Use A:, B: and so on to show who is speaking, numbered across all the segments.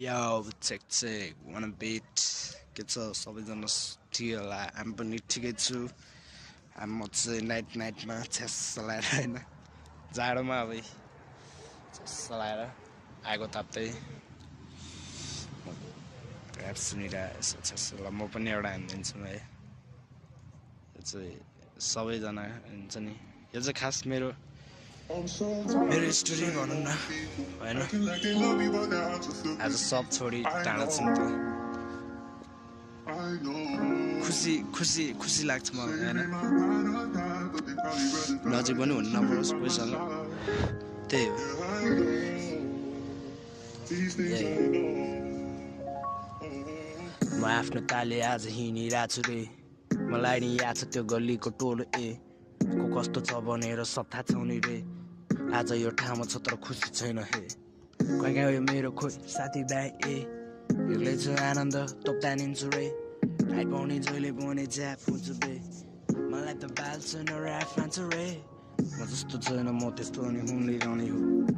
A: Yo, check, wanna beat के छ सबैजना ठिकै होला हामी पनि ठिकै छु म चाहिँ नाइटमा छ्यास लाएर होइन जाडोमा अब छ्यास लाएर आगो ताप्दै ऱ्याप सुनिरहेको यसो छ्यास म पनि एउटा हानिदिन्छु है यो चाहिँ सबैजना हुन्छ नि यो चाहिँ खास मेरो स्टोरी भनौँ न होइन आज सब छोडी टाढा छु नि त खुसी लाग्छ मलाई होइन नजिक पनि हुनु नपरोस् कोहीसँग त्यही हो म आफ्नो ताले आज हिँडिरहेको छु रे मलाई नि याद छ त्यो गल्लीको टोलो को कस्तो छ भनेर सब थाहा छ नि रे आज यो ठाउँमा छ तर खुसी छैन हे कहाँ कहाँ यो मेरो खोइ साथीभाइ एक्लै छु आनन्द तप्तानिन्छु रे आइपाउने जहिले पनि ज्याप हुन्छु बे मलाई त बाल छैन ऱ्याप मान्छ रे म जस्तो छैन म त्यस्तो नि हुँदै हो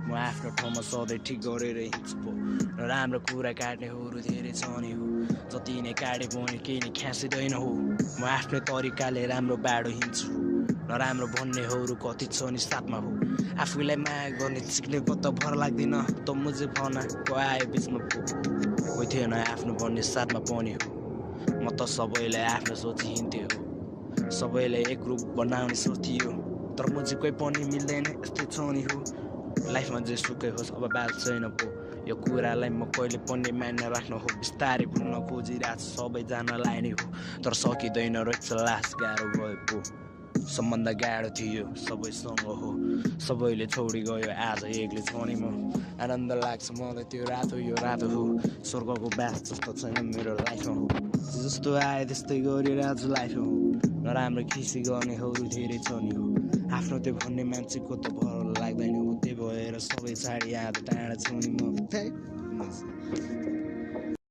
A: म आफ्नो ठाउँमा सधैँ ठिक गरेर हिँड्छु पो नराम्रो कुरा काट्नेहरू धेरै छ नि हो जति नै काटे पनि केही नै ख्यासिँदैन हो म आफ्नै तरिकाले राम्रो बाटो हिँड्छु नराम्रो भन्नेहरू कति छ नि साथमा हो आफूलाई माया गर्ने सिक्नेको त भर लाग्दैन त मुझे भना को आयो बिचमा पो कोही थिएन आफ्नो भन्ने साथमा पनि हो म त सबैलाई आफ्नो सोची हिँड्थ्यो हो सबैलाई एक रूप बनाउने सोचियो तर मुझे कोही पनि मिल्दैन यस्तै छ नि हो लाइफमा जे सुकै होस् अब बाल छैन पो यो कुरालाई म कहिले पनि मान्न राख्नु हो बिस्तारै भुल्न खोजिरहेको छु सबैजनालाई नै हो तर सकिँदैन रहेछ लास गाह्रो भयो पो सम्बन्ध गाह्रो थियो सबैसँग हो सबैले छोडी गयो आज एक्लै छ नि म आनन्द लाग्छ मलाई त्यो रातो यो रातो हो स्वर्गको बास जस्तो छैन मेरो लाइफमा हो जस्तो आयो त्यस्तै गरेर आज लाइफमा हो नराम्रो खिसी गर्नेहरू धेरै छ नि हो आफ्नो त्यो भन्ने मान्छेको त भर लाग्दैन हो त्यही भएर सबै छाडी आज टाढा छु नि म